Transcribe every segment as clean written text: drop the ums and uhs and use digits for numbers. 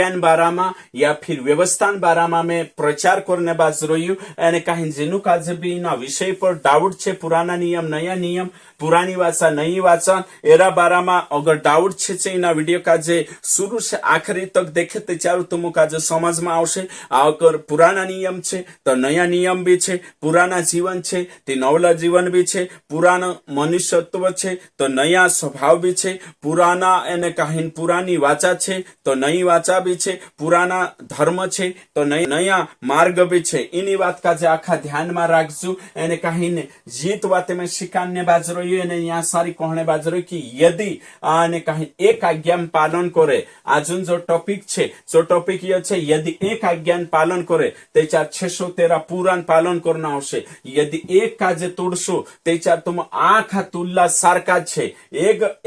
आज्ञान बारामा या फिर व्यवस्थान बारामा में प्रचार करने बाज रोयु અને કાંઈ જેનું કાજે બી ના વિષય પર ડાઉટ છે પુરાના નિયમ નયા નિયમ પુરાની વાचा નई वाचा एरा बारामा अगर डाउट छे इना वीडियो काजे शुरू से आखिरी तक देखे ते चारू तुम काजे समझ में आवशे। अगर पुराना नियम छे तो नया नियम भी छे, पुराना जीवन छे ते नवला जीवन भी छे, पुराना मनुष्यत्व छे तो नया स्वभाव भी छे, पुराना एने काहीन पुरानी वाचा छे तो नई वाचा भी छे, पुराना धर्म छे तो नया मार्ग भी छे। इनी बात काजे आखा ध्यान में राखजो। एने काहीन जीत वाते में शिकान ने बाजरो यहाँ सारी कहने बाजरो कि यदि आने कहीं एक आज्ञा पालन करे आजुन जो टॉपिक छे जो टॉपिक ये छे यदि एक आज्ञा पालन करे ते चार 613 पुराण पालन करना आवशे। यदि एक काजे तोड़शो ते चार तुम आखा तुल्ला सारका छे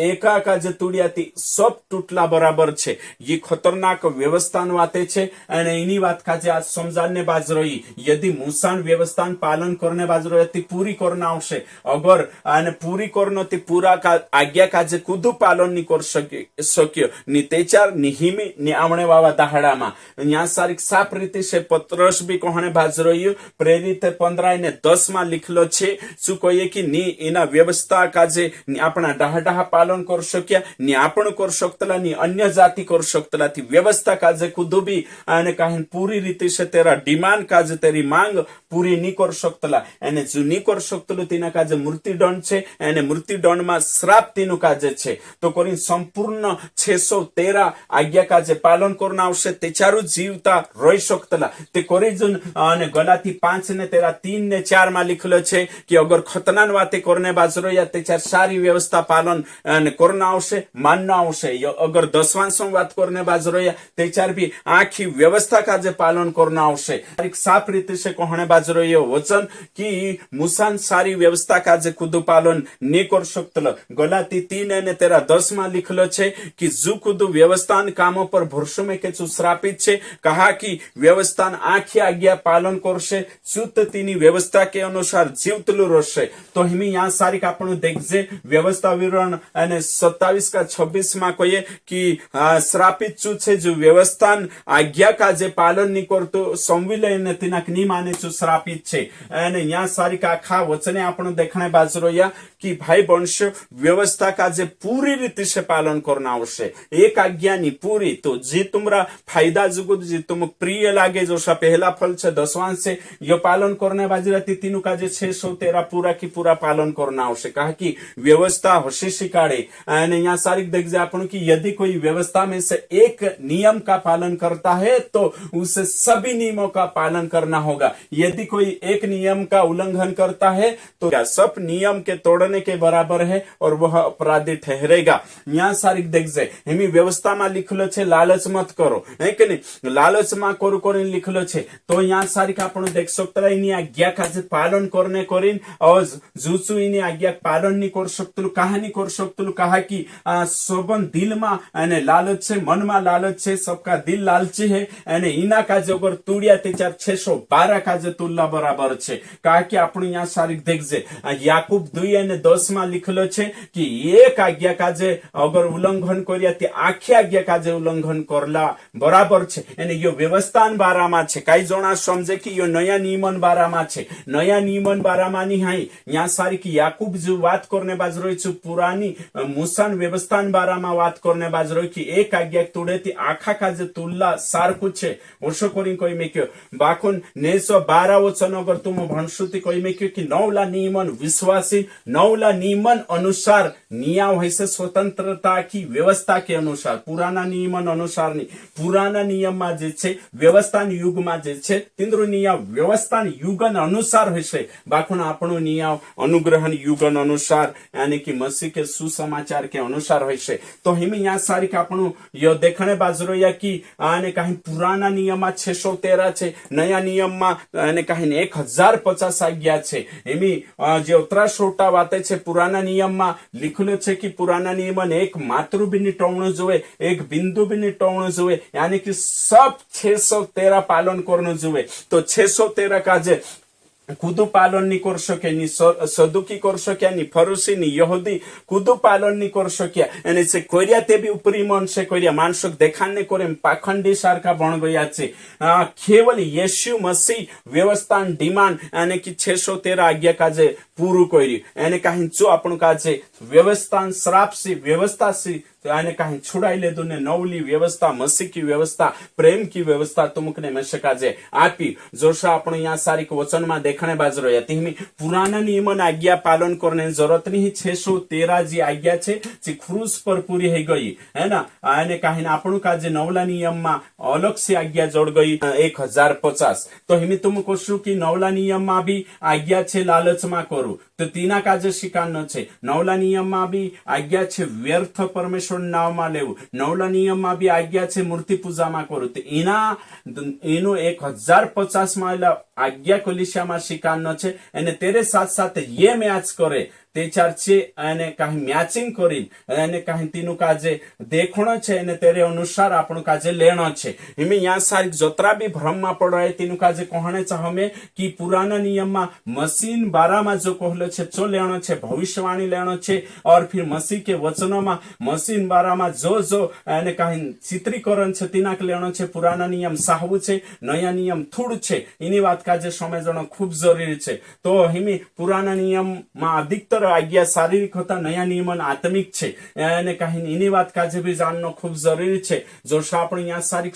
एका काजे तुड़ियाती सब टूटला बराबर छे। ये खतरनाक व्यवस्थान वाते छे अने इनी बात काजे आज समजाने बाजरो यदि मूसान व्यवस्थान पालन करने बाजरो पूरी करना आवशे। अगर आने पूरी करनो ते पूरा का आज्ञा काजे कुदू पालन नहीं कर शक्यो नि तेचार निहिमी नि आवणे वावा दाहडामा यहाँ सारी साफ रीते से पत्रस भी कहने बाजरोयो प्रेरित 15 ने 10 में लिखलो छे शू कहिए कि नि एना व्यवस्था काजे आपणा दाहडा पालन कर शक्या नि आपण कर शकतला नि अन्य जाति कर शकतला थी व्यवस्था काजे कुदू भी आने काहे पूरी रीते से तेरा डिमांड काजे तेरी मांग पूरी नहीं कर शकतला एने जो नहीं कर शकतलो तेना काजे मृत्युदंड छे एने मृत्युदंड में श्राप तीनु काजे छे। तो कोरी संपूर्ण 613 आज्ञा काजे पालन करना आवशे तेचारू जीवता रही शकतला ते कोरी जुन अने गलाती 5 ने तेरा 3 ने 4 में लिखलो छे कि अगर खतनान वाते करने बाजरो या तेचार सारी व्यवस्था पालन अने करना आवशे मानना आवशे। अगर दशवांशों बात करने बाजरो या तेचार भी आखी व्यवस्था काजे पालन करना आवशे। एक साफ रीते से कहने बाजरो ये वचन कि मूसान सारी व्यवस्था काजे कुदू पालन नहीं कर सकतलो। गलाती 3 ने तेरा 10 में लिखलो छे कि जू कुदू व्यवस्थान कामों पर भरोसो में के श्रापित छे कहा कि व्यवस्थान आखी आज्ञा पालन करशे शुद्ध तीनी व्यवस्था के अनुसार जीवतलू रहशे। तो हिमी यहाँ सारी आपणो देखजे व्यवस्था विवरण अने 27 का 26 में कहिए कि श्रापित चू छे जो व्यवस्थान आज्ञा काजे पालन नहीं करतो संविलय तिनाक नहीं माने चू श्रापित छे। अने यहाँ सारी आखा वचने आपणो देखणे बाजरो या कि भाई वंश व्यवस्था काजे पूरी रीति से पालन करना आवश्य एक आज्ञा नी पूरी। तो जे तुमरा फायदा जुगु जे तुम प्रिय लागे जो सा पहला फल छे दशवांश से यो पालन करने बाजराती तीनु काजे 613 पूरा की पूरा पालन करना आवश्य। कहा कि व्यवस्था हसी शिकाड़े अने यहाँ सारी देख जे आपण की यदि कोई व्यवस्था में से एक नियम का पालन करता है तो उसे सभी नियमों का पालन करना होगा। यदि कोई एक नियम का उल्लंघन करता है तो क्या सब नियम के तोड़ने के बराबर है और वह अपराधी ठहरेगा। यहाँ सारी देख जे हेमी व्यवस्था में लिखलो छे लालच मत करो है कि नहीं लालच में करू करीने लिखलो छे। तो यहाँ सारी आपण देख सकता इनी आज्ञा का पालन करने करीन और जूसु इनी आज्ञा पालन नहीं कर सकतलु कहा नहीं कर सकतलु कहा कि सबन दिल में अने लालच छे मन में लालच छे सबका दिल लालची है अने इना काजे अगर तुड़िया ते 612 काजे तुलना बराबर छे। कहा कि आपण यहाँ सारी देख जे याकूब 2 ने 10 में लिखलो छे कि एक आज्ञा काजे अगर उल्लंघन करिया ते आखी आज्ञा काजे उल्लंघन करला बराबर छे। एने यो व्यवस्थान बारामा छे काई जणा समझे कि यो नया नियमन बारामा छे नया नियमन बारामा नी हाई यहाँ सारी की याकूब जो बात करने बाजरो छे पुरानी मूसान व्यवस्थान बारामा बात करने बाजरो कि एक आज्ञा तोड़े ती आखा काजे तुल्ला सारकु छे ओशो करी कोई में क्यों बाकुन 912 वचन अगर तुम भणसुती कोई में क्यों कि नौला नियमन विश्वासी नौला नियमन अनुसार नियम है से स्वतंत्रता की व्यवस्था के अनुसार पुराना नियमन अनुसार नहीं पुराना नियम में जे छे व्यवस्थान युग में जे छे तिंद्रो नियम व्यवस्थान युगन अनुसार हशे बाकुन आपणो नियम अनुग्रहण युगन अनुसार यानी कि मसीह के सुसमाचार के अनुसार हशे। तो हिमी यहाँ सारी आपणो यो देखणे बाजरो या कि आने कहीं पुराना नियम में 613 छे नया नियम में आने कहीं 1050 आज्ञा छे। हिमी जे 13 वाते छे पुराना नियम में लिखलो छे कि पुराना नियम में एक मात्र भी नहीं टोवणो जोए एक बिंदु भी नहीं टोवणो जोए यानी कि सब 613 पालन करनो जोए। तो 613 का जे કુદુ પાલન ની કરશો કે ની સદુકી કરશો કે ની ફરુસી ની યહૂદી કુદુ પાલન ની કરશો કે અને છે કોરિયા તે બી ઉપરી મન છે કોરિયા માનસક દેખાને કરે પાખંડી સારખા બણ ગયા છે કેવલ યેશુ મસીહ વ્યવસ્થાન ડિમાન્ડ અને કે 613 આજ્ઞા કાજે પૂરું કર્યું એને કાંઈ જો આપણું કાજે વ્યવસ્થાન શ્રાપસી વ્યવસ્થાસી तो आने कहीं छुड़ाई ले दूने नवली व्यवस्था मसीह की व्यवस्था प्रेम की व्यवस्था तुमकने में शकाजे आपी जोशा आपण यहाँ सारी वचन में देखने बाज रहा है पुराना नियम आज्ञा पालन करने जरूरत नहीं 613 जी आज्ञा छे जे क्रूस पर पूरी हो गई है ना आने कहीं आपण का जे नवला नियम में अलग से आज्ञा जोड़ गई 1050 तो हिमी तुम कहशु कि नवला नियम में भी आज्ञा छे लालच में करू तो तीना काजे शिकान छे नवला नियम में भी आज्ञा छे व्यर्थ परमेश्वर नाव में लेवू नवला नियम में भी आज्ञा छे मूर्ति पूजा में करू तो एनो 1050 में आज्ञा कलिसिया में शिकान छे एने तेरे साथ साथ ये मैच करे ते चर्चे અને કાહી મેચિંગ કરી અને કાહી તીનું કાજે દેખણો છે અને તેરે અનુસાર આપણું કાજે લેણો છે એમે यहाँ सारी जोत्रा भी भ्रम में पड़ रहे तीनु काजे कहने चाहमे कि पुराना नियम में मसीन बारा में जो कहलो छे चो लेणो छे भविष्यवाणी लेणो छे और फिर मसीह के वचनों में मसीन बारा में जो जो અને કાહી चित्रीकरण छे तीना लेणो छे पुराना नियम साहू छे नया नियम थोड़ छे एनी बात काजे समझणो खूब जरूरी छे तो हिमी पुराना नियम में अधिकतर आज्ञा शारीरिक होता नया नियमन आत्मिक छे અને કાહી એની વાત કાજે भी जाननो खूब जरूरी छे जो આપણે यहाँ सारी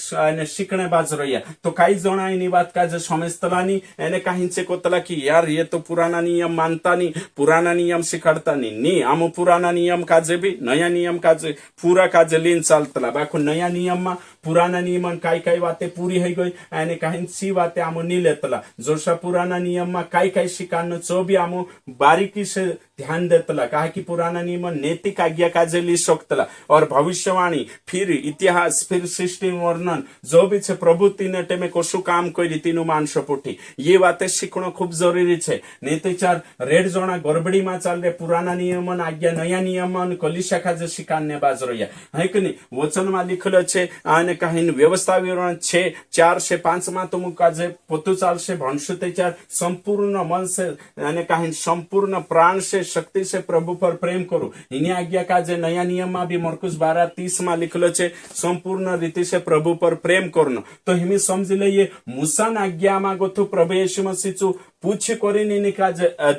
शिकणे बाज रहिया तो काई जणा एनी बात काजे समझतलानी એને કાહી છે કોતલા कि यार ये तो पुराना नियम मानता नहीं पुराना नियम सिखाड़ता नहीं आम पुराना नियम काजे भी नया नियम काजे पूरा काजे लीन चालतला बाको नया नियम में पुराना नियम काई काई बातें पूरी हो गई એને કાહી सी बातें आमो नहीं लेतला जोशा पुराना नियम में काई काई शिकानो चो भी आमो बारीकी से ध्यान देतला कहा कि पुराना नियम नैतिक आज्ञा काजे ली सकतला और भविष्यवाणी फिर इतिहास फिर सृष्टि वर्णन जो भी छे प्रभु तीने टेमे कशु काम करी तीनु मानसो पुठी ये बातें सीखणो खूब जरूरी छे नहीं तो चार रेड जोना गड़बड़ी में चाल रहे पुराना नियम आज्ञा नया नियम कलिसिया काजे शिकाने बाज रहिया है कि नहीं वचन में लिखेलो छे आने कहीं व्यवस्था विवरण 6 4 से 5 में तो काजे पोतु चालशे भणशु ते चार संपूर्ण मन से आने कहीं संपूर्ण प्राण से शक्ति से प्रभु पर प्रेम करो इन्हीं आज्ञा का जे नया नियम में भी मरकुस 12:30 में लिखलो छे संपूर्ण रीति से प्रभु पर प्रेम करनो तो हिमी समझ लईए मूसा ना आज्ञा में गोथु प्रभु यीशु मसीह पूछ करीने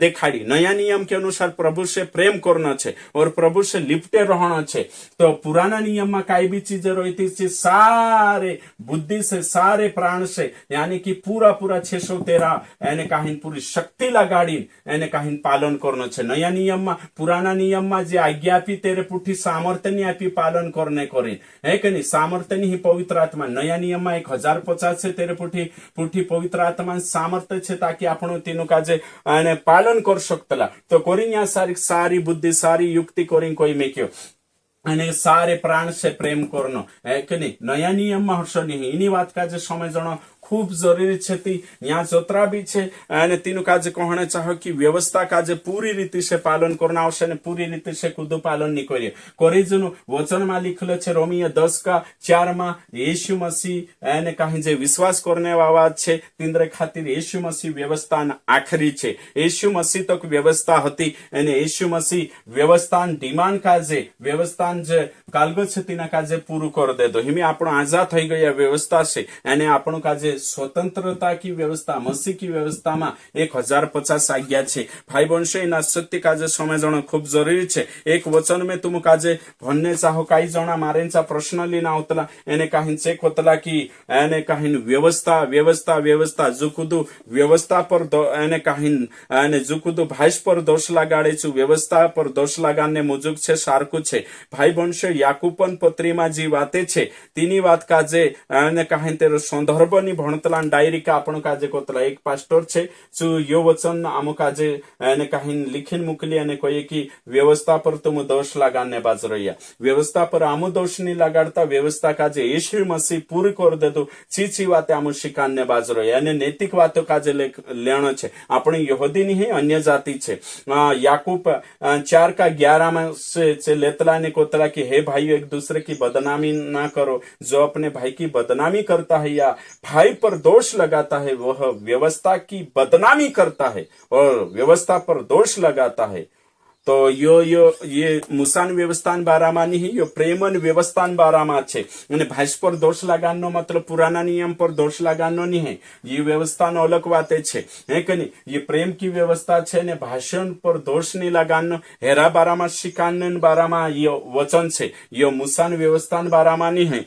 देखाड़ी नया नियम के अनुसार प्रभु से प्रेम करना छे और प्रभु से लिपटे रहना छे तो पुराना नियम में काई भी चीजें रहती थी सारे बुद्धि से सारे प्राण से यानी कि पूरा 613 यानी कहीं पूरी शक्ति लगाड़ी यानी कहीं पालन करना छे नया नियम में पुराना नियम में जे आज्ञा आपी तेरे पुठी सामर्थ्य नहीं आपी पालन करने करे है कि नहीं सामर्थ्य नहीं पवित्र आत्मा नया नियम में 1050 से तेरे पुठी पवित्र आत्मा सामर्थ्य छे ताकि आप तीनों काजे पालन कर सकतला तो कोरी सारी सारी बुद्धि सारी युक्ति कोरी कोई में क्यों અને सारे प्राण से प्रेम करनो है कि नहीं नया नियम में हर्षो नहीं इनी बात काजे समझणो खूब जरूरी छे यहाँ जोत्रा भी छे અને तीनों काजे कहने चाहो कि व्यवस्था काजे पूरी रीति से पालन करना आवश्य ने पूरी रीति से खुद पालन नहीं करिए कोरिजनु वचन में लिखलो छे रोमियो 10:4 में यीशु मसीह એને कहीं जे विश्वास करने वाला छे तिंद्रे खातिर यीशु मसीह व्यवस्था आखरी छे यीशु मसीह तक व्यवस्था हती અને यीशु मसीह व्यवस्था डिमांड काजे व्यवस्था जे कालगो छे तीना काजे पूरू कर दे दो हिमी आपण आजाद થઈ ગયા व्यवस्था से અને આપણો काजे स्वतंत्रता की व्यवस्था मसीह की व्यवस्था में 1050 आज्ञा छे भाई बहनों ना सत्य काजे समझणो खूब जरूरी छे एक वचन में तुम काजे भन्ने चाहो काई जना मारेंचा प्रश्न लीना आवतला एने काहीन चेक होतला कि एने काहीन व्यवस्था व्यवस्था व्यवस्था जुकुदु व्यवस्था पर एने काहीन एने जुकुदु भाईस पर दोष लगाड़े छु व्यवस्था पर दोष लगाने मुजुक छे सारकु छे भाई बहनों याकूबन पत्री में जी वाते छे तीनी बात काजे एने काहीन तेरो संदर्भनी भणतला डायरी का आपण काजे कोतला एक पास्टर छे जो यो वचन आमो काजे एने काहीन लिखीन मोकली अने कहे कि व्यवस्था पर तुम दोष लगाने बाज रहिया व्यवस्था पर आमो दोष नहीं लगाड़ता व्यवस्था काजे यीशु मसीह पूरी कर दे तो चीची बातें आमो शिकाने बाज रहिया अने नैतिक बातों काजे लेणो छे आपणे यहूदी नहीं है अन्य जाति छे याकूब 4:11 में से लेतला ने कोतला कि हे भाइयों एक दूसरे की बदनामी ना करो। जो अपने भाई की बदनामी करता है या भाई पर दोष लगाता है वह व्यवस्था की बदनामी करता है और व्यवस्था पर दोष लगाता है। तो ये મુસાન વ્યવસ્થાન બારામાં નહીં, યો પ્રેમન વ્યવસ્થાન બારામાં છે। અને ભાષ પર દોષ लगानो मतलब पुराना नियम पर दोष लगानो नहीं है, ये व्यवस्था नो अलग बातें छे, है कि नहीं। ये प्रेम की व्यवस्था छे ने भाषण पर दोष नहीं लगानो। हेरा बारामा शिकानन बारामा ये वचन छे, ये મુસાન વ્યવસ્થાન બારામાં नहीं है।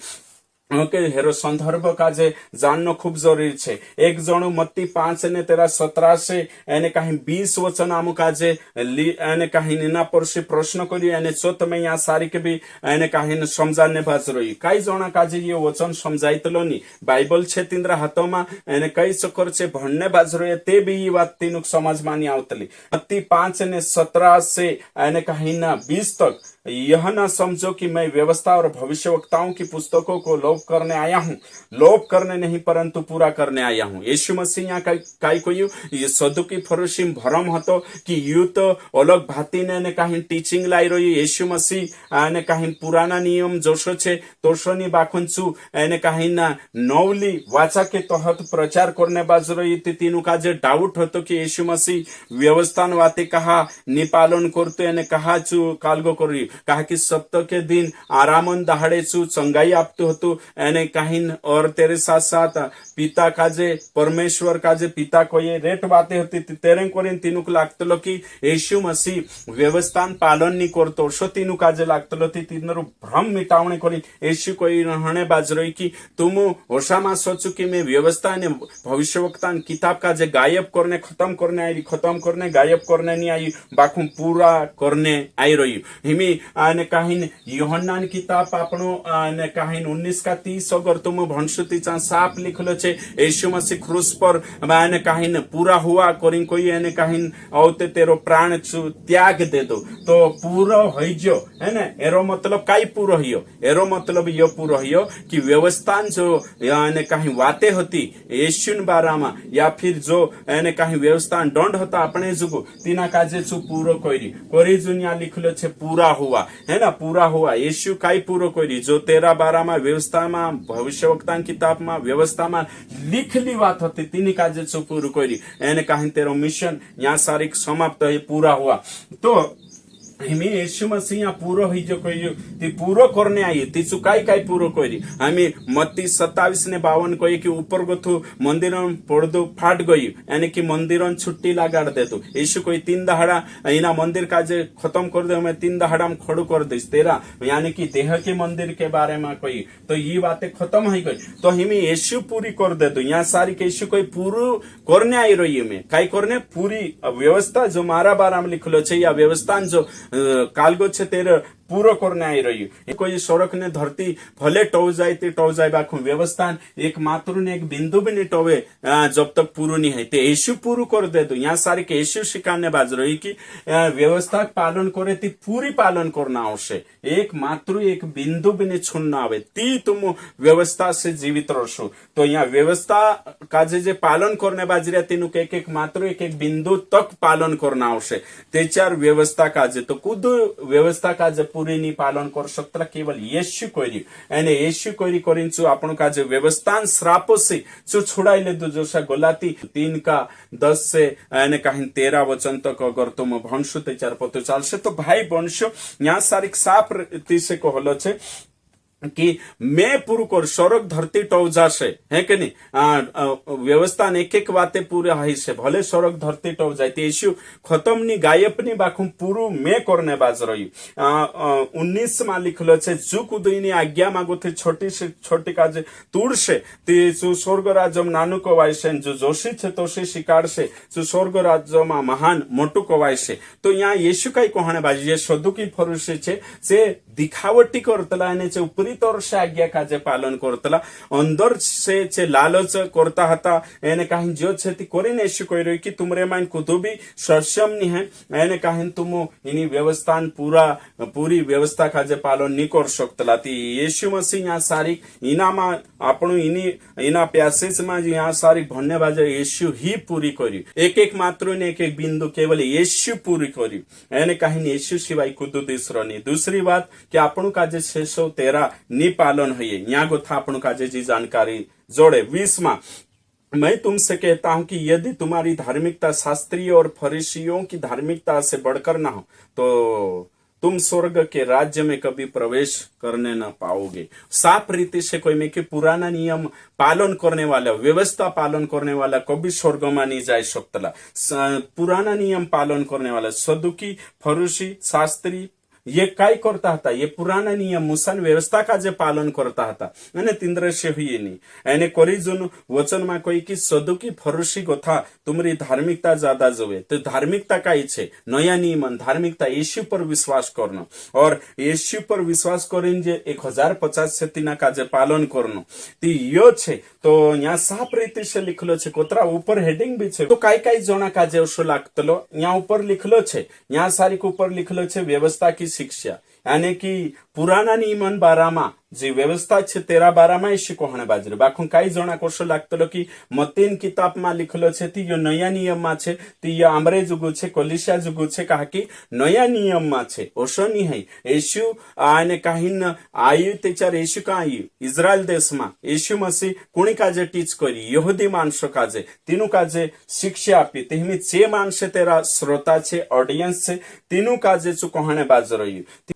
ओके हेरो संदर्भ काजे जाननो खूब जरूरी छे। एक जणो मत्ती 5:13-17 से एने कहीं 20 वचन आमु काजे एने कहीं निना पर से प्रश्न करियो एने चो तमे या सारी के भी एने कहीं समजाने बाज रही कई जणा काजे ये वचन समजाइतलो नी बाइबल छे तिंद्रा हाथोमा एने कई चक्कर छे भणने बाज रही ते भी ये बात तीनुक समझ मानी आवतली। मत्ती 5:17 से एने कहीं ना 20 तक यह ना समझो कि मैं व्यवस्था और भविष्यवक्ताओं की पुस्तकों को लोप करने आया हूँ, लोप करने नहीं परंतु पूरा करने आया हूँ। यीशु मसीह यहाँ काई को ये सदुकी फरुशीम भरम हतो कि यू तो अलग भाती ने कहीं टीचिंग लाई रही। यीशु मसीह ने कहीं पुराना नियम जोशो छे तोशोनी बाखुंचू एने कहीं ना नवली वाचा के तहत प्रचार करने बाज रही थी। तीनों का जो डाउट होतो कि यीशु मसीह व्यवस्थान वाते कहा निपालन करते एने कहा चू कालगो करी कहा कि सप्ताह के दिन आरामन दहाड़े चू चंगाई आपतो हतु एने कहीं और तेरे साथ साथ पिता काजे परमेश्वर काजे पिता को ये रेट बातें होती तेरे कोरिन तीनुक लागतलो कि यीशु मसीह व्यवस्थान पालन नहीं करतो शो तीनु काजे लागतलो थी तीनरु भ्रम मिटावणे करी यीशु कोई रहणे बाजरोई कि तुम होशामा सोचू कि मैं व्यवस्था ने भविष्यवक्ता किताब काजे गायब करने खत्म करने गायब करने नहीं आई बाखू पूरा करने आई रही हिमी आने कहीं यूहन्ना किताब आपनो आने कहीं 19:30 अगर तुम भणसुती चा साफ लिखलो छे यीशु मसीह क्रूस पर आने कहीं पूरा हुआ कोरी कोई आने कहीं औते तेरो प्राण त्याग दे दो तो पूरा होइजो है ना। एरो मतलब काई पूरा हियो एरो मतलब यो पूरा हियो कि व्यवस्था जो आने कहीं वाते होती यीशु बारामा या फिर जो आने कहीं व्यवस्था दंड होता अपने जुगो तीना काजे चु पूरो कोरी जुनिया लिखलो छे पूरा हुआ है ना, पूरा हुआ। यीशु काई पूरो कोरी जो 13-12 में व्यवस्था में भविष्यवक्ता किताब में व्यवस्था में लिखली बात होती तीनी काजे चो पूरो कोरी एने कहीं तेरो मिशन यहाँ सारी समाप्त है पूरा हुआ। तो हमें यीशु मसीह पूरो ही जो कोई ती पूरो करने आई ती चुकाई काई पूरो कोई हमें मत्ती 27:52 कोई कि ऊपर गोथु मंदिर पड़दो फाट गई यानी कि मंदिर छुट्टी लगाड़ दे तो यीशु कोई 3 दहाड़ा इना मंदिर काजे खत्म कर दे मैं 3 दहाड़ा में खड़ू कर दिस तेरा यानी कि देह के मंदिर के बारे में कोई तो ये बातें खत्म हो गई तो हमें यीशु पूरी कर दे तो यहाँ सारी के यीशु कोई पूरो करने आई रही है मैं काई करने पूरी व्यवस्था जो मारा बारा में लिखलो छे या व्यवस्था जो कालगो छे तेरे पूरो करने आई रही है। कोई सड़क ने धरती भले टो जाए बाखू व्यवस्था एक मात्र ने एक बिंदु भी नहीं टोवे जब तक पूरो नहीं है यीशु पूरो कर दे तो यहाँ सारी के यीशु शिकाने बाज रही कि व्यवस्था पालन करे ती पूरी पालन करना आवश्य एक मात्र एक बिंदु भी नहीं छूना आवे ती तुम व्यवस्था से जीवित रहो। तो यहाँ व्यवस्था का जे पालन करने बाज रहा तीनों के एक मात्र एक बिंदु तक पालन करना आवश्य ते चार व्यवस्था का जे तो खुद व्यवस्था का जे पूरी नहीं पालन कर सकता केवल यीशु कोरी एने यीशु कोरी करिंचु आपण का जे व्यवस्था श्रापो से जो छुड़ाई ले दो जोसा गलाती 3:10 से एने कहीं 13 वचन तक अगर तुम भणसु ते चार पतो चालसे तो भाई बनशो यहाँ सारिक साफ से कहलो छे कि मैं पूरू कर स्वर्ग धरती टो जासे है कि नहीं व्यवस्था एक एक बातें पूरे हाई से भले स्वर्ग धरती टो जाए यीशु खत्म नहीं गायब नहीं बाखू पूरू मैं करने बाज रही 19 में लिखलो छे जो कुदईनी आज्ञा मागो थे छोटी से छोटी काजे तूड़ से ते जो स्वर्ग राज्य में नानु कवाय से जो जोशी छे तोशी शिकार से जो स्वर्ग राज्य में महान मोटू कवाय से। तो यहाँ यीशु काई कहने बाजी ये सदुकी फरुशी छे से दिखावटी करतला ने चे ऊपरी પૂરી તોર સે આજ્ઞા કાજે પાલન કરતલા અંદર से જે લાલચ કરતા હતા એને કાંઈ જો છે તે કરીને શું કહી રહ્યું કે તુમરે માન કુધું બી સક્ષમ ની હે એને કાંઈ તુમ એની વ્યવસ્થાન પૂરી વ્યવસ્થા કાજે પાલન નહીં કરી શકતલા તી યેશુ મસીહ यहाँ सारी इनामा આપણું એના પેસેજમાં જ यहाँ सारी ભણને બાજે યેશુ ही પૂરી કર્યું એક માત્ર ને એક બિંદુ કેવલ યેશુ પૂરી કર્યું એને કાંઈ યેશુ સિવાય કુદુ દીસરો નહીં दूसरी बात कि આપણું કાજે 613 ની પાલન હઈએ यहाँ गोथा આપણું કાજે जी जानकारी जोड़े 20 में मैं तुमसे कहता हूं कि यदि तुम्हारी धार्मिकता शास्त्रीय और फरीसियों की धार्मिकता से बढ़कर ना हो तो तुम स्वर्ग के राज्य में कभी प्रवेश करने न पाओगे। साफ रीति से कोई में कि पुराना नियम पालन करने वाला व्यवस्था पालन करने वाला कभी स्वर्ग में नहीं जा सकता। पुराना नियम पालन करने वाला सदुकी फरूसी शास्त्री ये काय करता था ये पुराना नियम मूसा व्यवस्था का जे पालन करता था અને તિંદ્રશ્ય हुई नहीं એને કોરીજુન वचन में कोई कि सदुकी फरूसी गोथा तुम्हारी धार्मिकता ज्यादा जोवे तो धार्मिकता काई छे नया नियमन धार्मिकता यीशु पर विश्वास करनो और यीशु पर विश्वास करीने जे 1050 से तीना का जे पालन करनो ती यो छे तो यहाँ साफ रीति से लिखलो छे कोतरा ऊपर हेडिंग भी छे तो काई काई जोना का जे ओशो लागतलो यहाँ ऊपर लिखलो छे यहाँ सारी ऊपर लिखलो छे व्यवस्था की शिक्षा यानी कि पुराना नियमन बारामा जे व्यवस्था छे तेरा बारामा ईशु कोहणे बाजरे बाखुं काई जोना कोशो लागतलो कि मत्तीन किताब में लिखलो छे ती यो नया नियम में छे ती यो आमरे जुगु छे कोलिशा जुगु छे कहा कि नया नियम में छे ओशो नहीं है ईशु आने काहीन आयु तेचार ईशु का आयु इजराइल देश में ईशु मसीह कुणी काजे टीच करी यहूदी माणसो काजे तीनु काजे शिक्षा आपी तेहमी जे माणसे तेरा श्रोता छे ऑडियंस छे तीनु काजे चु कोहणे बाजरो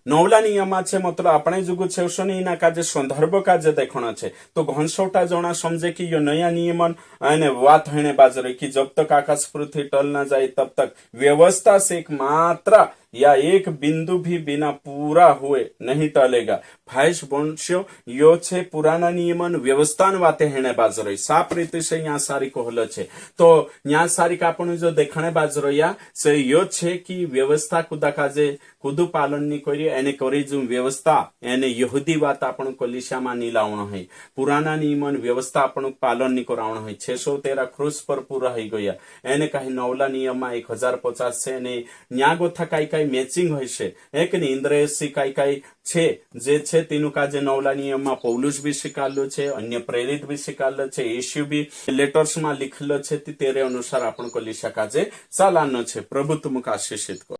नवला नियम छे मतलब अपने जुगु छे ओशो नहीं ना काजे संदर्भ काजे देखणो छे तो घनसोटा जोना समझे कि यो नया नियमन अने वात हेणे बाजरे कि जब तक आकाश पृथ्वी टल ना जाए तब तक व्यवस्था से एक मात्रा या एक बिंदु भी बिना पूरा हुए नहीं टलेगा फाइश वंश्यो यो छे पुराना नियमन व्यवस्थान वाते हेणे बाजरो साफ रीति से यहाँ सारी कहलो छे तो यहाँ सारी कापण जो देखणे बाजरो या से यो छे कि व्यवस्था कुदा काजे कुदु पालन नी करी एने करी जो व्यवस्था एने यहूदी बात आपण कलिशा में नी लावणो है पुराना नियमन व्यवस्था आपण पालन नी करावणो है 613 क्रूस पर पूरा हई गया एने कहीं नवला नियम में 1050 से ने न्या गोथा काई काई मैचिंग होय छे एक ने इंद्रियसी काई काई छे जे छे तीनु काजे नवला नियम में पौलुस भी स्वीकारलो छे अन्य प्रेरित भी स्वीकारलो छे यीशु भी लेटर्स में लिखलो छे तेरे अनुसार आपण कलिशा काजे चालानो छे प्रभु तुमको आशीषित करो।